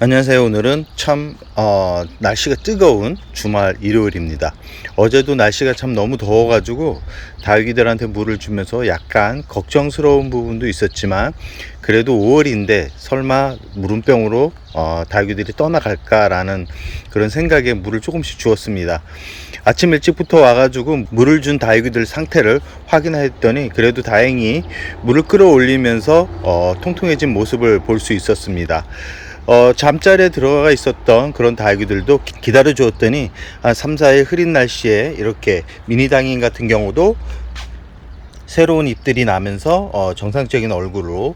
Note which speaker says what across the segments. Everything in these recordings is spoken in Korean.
Speaker 1: 안녕하세요. 오늘은 참 날씨가 뜨거운 주말 일요일입니다. 어제도 날씨가 참 너무 더워가지고 다육이들한테 물을 주면서 약간 걱정스러운 부분도 있었지만, 그래도 5월인데 설마 물음병으로 다육이들이 떠나갈까라는 그런 생각에 물을 조금씩 주었습니다. 아침 일찍부터 와가지고 물을 준 다육이들 상태를 확인했더니 그래도 다행히 물을 끌어올리면서 통통해진 모습을 볼 수 있었습니다. 잠자리에 들어가 있었던 그런 다육이들도 기다려 주었더니 한 3, 4일 흐린 날씨에 이렇게 미니 당인 같은 경우도 새로운 잎들이 나면서 정상적인 얼굴로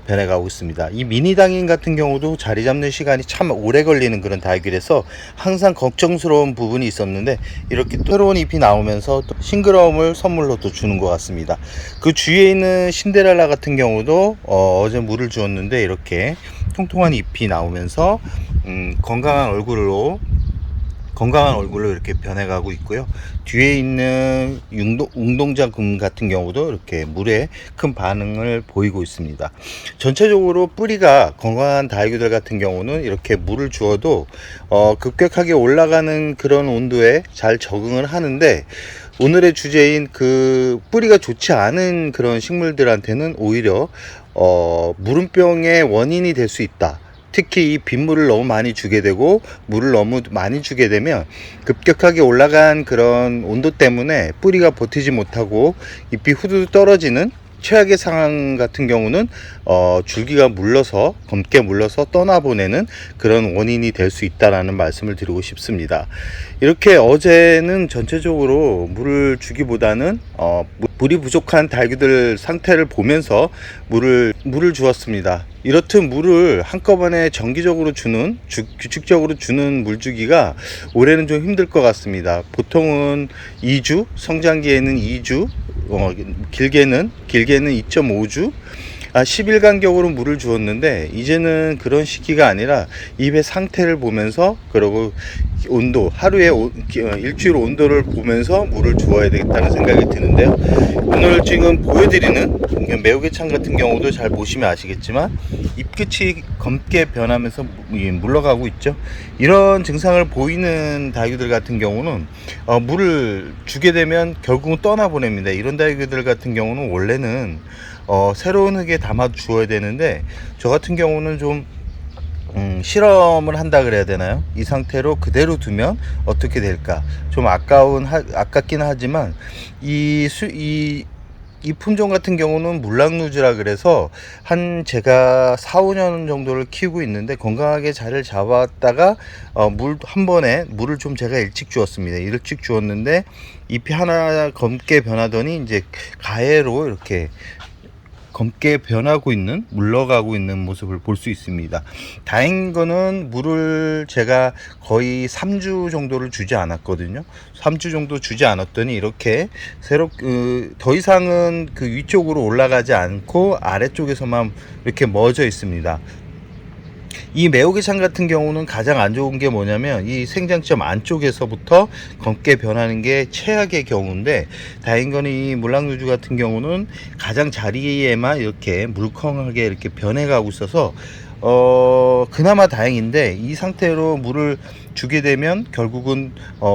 Speaker 1: 변해가고 있습니다. 이 미니 당인 같은 경우도 자리 잡는 시간이 참 오래 걸리는 그런 다육이라서 항상 걱정스러운 부분이 있었는데, 이렇게 새로운 잎이 나오면서 또 싱그러움을 선물로 또 주는 것 같습니다. 그 주위에 있는 신데렐라 같은 경우도 어제 물을 주었는데 이렇게 통통한 잎이 나오면서 건강한 얼굴로 이렇게 변해가고 있고요. 뒤에 있는 웅동자금 같은 경우도 이렇게 물에 큰 반응을 보이고 있습니다. 전체적으로 뿌리가 건강한 다육이들 같은 경우는 이렇게 물을 주어도 급격하게 올라가는 그런 온도에 잘 적응을 하는데, 오늘의 주제인 그 뿌리가 좋지 않은 그런 식물들한테는 오히려 물음병의 원인이 될 수 있다. 특히 이 빗물을 너무 많이 주게 되고 물을 너무 많이 주게 되면 급격하게 올라간 그런 온도 때문에 뿌리가 버티지 못하고 잎이 후두둑 떨어지는 최악의 상황 같은 경우는 줄기가 검게 물러서 떠나보내는 그런 원인이 될 수 있다라는 말씀을 드리고 싶습니다. 이렇게 어제는 전체적으로 물을 주기보다는 물이 부족한 다육이들 상태를 보면서 물을 주었습니다. 이렇듯 물을 한꺼번에 정기적으로 규칙적으로 주는 물주기가 올해는 좀 힘들 것 같습니다. 보통은 2주, 성장기에는 2주, 길게는 2.5주, 10일 간격으로 물을 주었는데, 이제는 그런 시기가 아니라 잎의 상태를 보면서, 그리고 온도, 일주일 온도를 보면서 물을 주어야 되겠다는 생각이 드는데요. 오늘 지금 보여드리는 매우개창 같은 경우도 잘 보시면 아시겠지만 잎끝이 검게 변하면서 물러가고 있죠. 이런 증상을 보이는 다육이들 같은 경우는 물을 주게 되면 결국은 떠나보냅니다. 이런 다육이들 같은 경우는 원래는 새로운 흙에 담아 주어야 되는데, 저 같은 경우는 좀 실험을 한다 그래야 되나요? 이 상태로 그대로 두면 어떻게 될까? 좀 아깝긴 하지만 이 품종 같은 경우는 물랑루즈라 그래서 제가 4, 5년 정도를 키우고 있는데, 건강하게 자리를 잡았다가 한 번에 물을 좀 제가 일찍 주었습니다. 일찍 주었는데 잎이 하나 검게 변하더니 이제 가해로 이렇게 검게 물러가고 있는 모습을 볼 수 있습니다. 다행인 거는 물을 제가 거의 3주 정도를 주지 않았거든요. 3주 정도 주지 않았더니 이렇게 더 이상은 그 위쪽으로 올라가지 않고 아래쪽에서만 이렇게 멎어 있습니다. 이 매우개창 같은 경우는 가장 안 좋은 게 뭐냐면 이 생장점 안쪽에서부터 검게 변하는 게 최악의 경우인데, 다행인 거는 이 물랑루즈 같은 경우는 가장 자리에만 이렇게 물컹하게 이렇게 변해가고 있어서 그나마 다행인데, 이 상태로 물을 주게 되면 결국은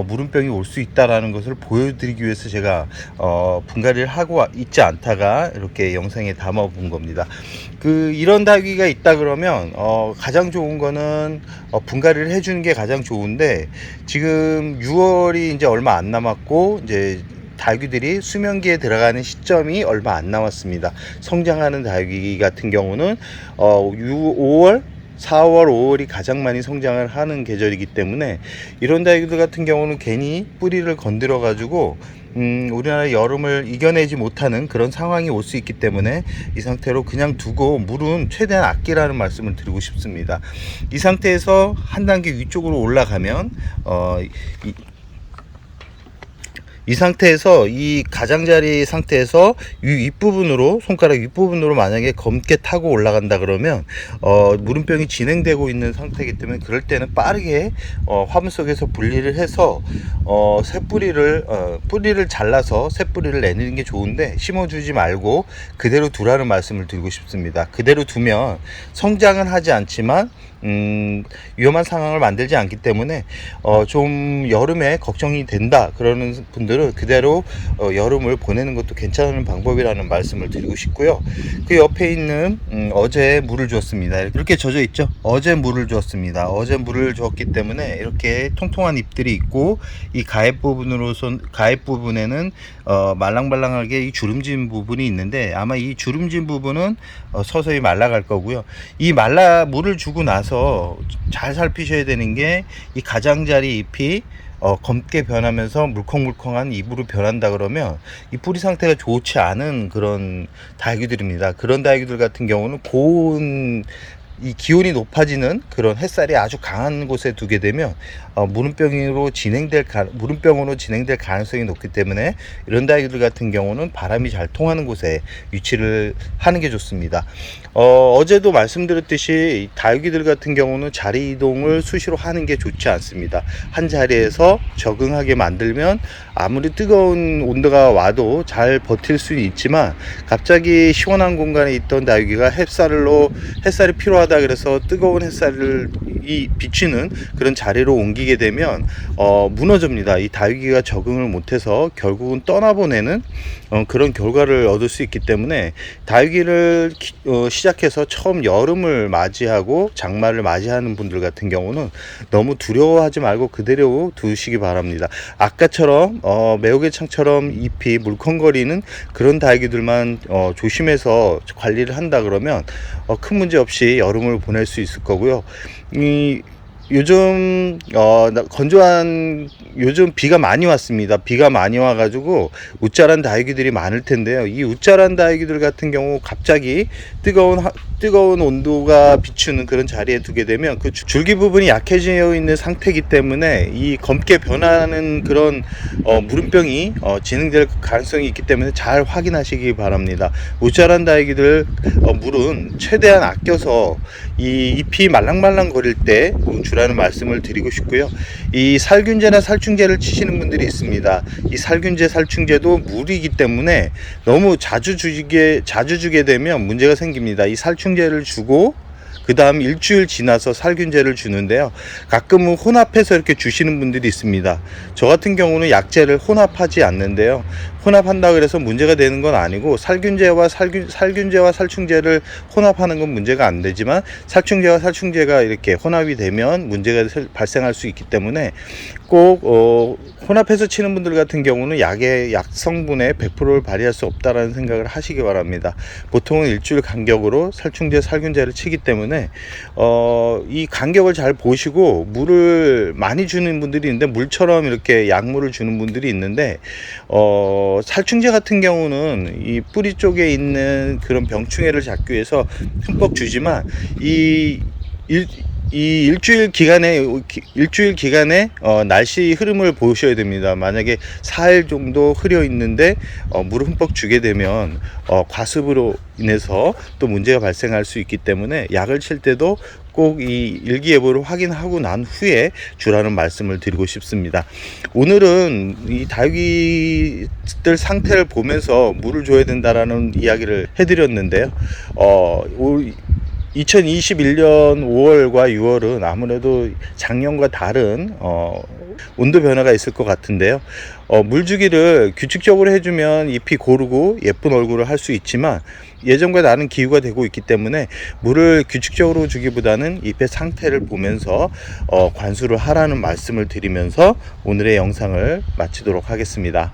Speaker 1: 물음병이 올 수 있다라는 것을 보여드리기 위해서 제가 분갈이를 하고 있지 않다가 이렇게 영상에 담아 본 겁니다. 이런 다육이가 있다 그러면 가장 좋은 거는 분갈이를 해주는 게 가장 좋은데, 지금 6월이 이제 얼마 안 남았고 이제 다육이들이 수명기에 들어가는 시점이 얼마 안 남았습니다. 성장하는 다육이 같은 경우는 5월, 4월, 5월이 가장 많이 성장을 하는 계절이기 때문에, 이런 다육이들 같은 경우는 괜히 뿌리를 건드려 가지고 우리나라 여름을 이겨내지 못하는 그런 상황이 올 수 있기 때문에 이 상태로 그냥 두고 물은 최대한 아끼라는 말씀을 드리고 싶습니다. 이 상태에서 한 단계 위쪽으로 올라가면 이 상태에서, 이 가장자리 상태에서 손가락 윗부분으로 만약에 검게 타고 올라간다 그러면 물음병이 진행되고 있는 상태이기 때문에, 그럴 때는 빠르게 화분 속에서 분리를 해서 뿌리를 잘라서 새 뿌리를 내는 게 좋은데, 심어주지 말고 그대로 두라는 말씀을 드리고 싶습니다. 그대로 두면 성장은 하지 않지만 위험한 상황을 만들지 않기 때문에 좀 여름에 걱정이 된다 그러는 분들은 그대로 여름을 보내는 것도 괜찮은 방법이라는 말씀을 드리고 싶고요. 그 옆에 있는 어제 물을 주었습니다. 이렇게 젖어 있죠. 어제 물을 주었습니다. 어제 물을 주었기 때문에 이렇게 통통한 잎들이 있고, 이 가입 부분에는 말랑말랑하게 이 주름진 부분이 있는데, 아마 이 주름진 부분은 서서히 말라갈 거고요. 이 물을 주고 나서 잘 살피셔야 되는 게, 이 가장자리 잎이 검게 변하면서 물컹물컹한 잎으로 변한다 그러면 이 뿌리 상태가 좋지 않은 그런 다육이들입니다. 그런 다육이들 같은 경우는 고온, 이 기온이 높아지는 그런 햇살이 아주 강한 곳에 두게 되면 무름병으로 진행될 가능성이 높기 때문에, 이런 다육이들 같은 경우는 바람이 잘 통하는 곳에 위치를 하는 게 좋습니다. 어제도 말씀드렸듯이 다육이들 같은 경우는 자리 이동을 수시로 하는 게 좋지 않습니다. 한 자리에서 적응하게 만들면 아무리 뜨거운 온도가 와도 잘 버틸 수는 있지만, 갑자기 시원한 공간에 있던 다육이가 햇살이 필요하다 그래서 뜨거운 햇살을 비추는 그런 자리로 옮기게 되면 무너집니다. 이 다육이가 적응을 못해서 결국은 떠나보내는 그런 결과를 얻을 수 있기 때문에, 다육이를 시작해서 처음 여름을 맞이하고 장마를 맞이하는 분들 같은 경우는 너무 두려워하지 말고 그대로 두시기 바랍니다. 아까처럼 매우개창처럼 잎이 물컹거리는 그런 다육이들만 조심해서 관리를 한다 그러면 큰 문제 없이 여름을 보낼 수 있을 거고요. 요즘 요즘 비가 많이 왔습니다. 비가 많이 와가지고 웃자란 다육이들이 많을 텐데요. 이 웃자란 다육이들 같은 경우 갑자기 뜨거운 온도가 비추는 그런 자리에 두게 되면 그 줄기 부분이 약해져 있는 상태이기 때문에 이 검게 변하는 그런 무름병이 진행될 가능성이 있기 때문에 잘 확인하시기 바랍니다. 웃자란 다육이들 물은 최대한 아껴서 이 잎이 말랑말랑 거릴 때 주라는 말씀을 드리고 싶고요. 이 살균제나 살충제를 치시는 분들이 있습니다. 이 살균제, 살충제도 물이기 때문에 너무 자주 주게 되면 문제가 생깁니다. 이 살충제를 주고 그 다음 일주일 지나서 살균제를 주는데요. 가끔은 혼합해서 이렇게 주시는 분들이 있습니다. 저 같은 경우는 약제를 혼합하지 않는데요. 혼합한다 그래서 문제가 되는 건 아니고, 살균제와 살충제를 혼합하는 건 문제가 안 되지만, 살충제와 살충제가 이렇게 혼합이 되면 문제가 발생할 수 있기 때문에 꼭 혼합해서 치는 분들 같은 경우는 약의 약성분의 100%를 발휘할 수 없다라는 생각을 하시기 바랍니다. 보통은 일주일 간격으로 살충제, 살균제를 치기 때문에 이 간격을 잘 보시고, 물을 많이 주는 분들이 있는데 물처럼 이렇게 약물을 주는 분들이 있는데, 살충제 같은 경우는 이 뿌리 쪽에 있는 그런 병충해를 잡기 위해서 흠뻑 주지만, 이 일주일 기간에 날씨 흐름을 보셔야 됩니다. 만약에 4일 정도 흐려 있는데 물을 흠뻑 주게 되면 과습으로 인해서 또 문제가 발생할 수 있기 때문에, 약을 칠 때도 꼭 이 일기예보를 확인하고 난 후에 주라는 말씀을 드리고 싶습니다. 오늘은 이 다육이들 상태를 보면서 물을 줘야 된다라는 이야기를 해드렸는데요. 2021년 5월과 6월은 아무래도 작년과 다른 온도 변화가 있을 것 같은데요. 물주기를 규칙적으로 해주면 잎이 고르고 예쁜 얼굴을 할 수 있지만, 예전과 다른 기후가 되고 있기 때문에 물을 규칙적으로 주기보다는 잎의 상태를 보면서 관수를 하라는 말씀을 드리면서 오늘의 영상을 마치도록 하겠습니다.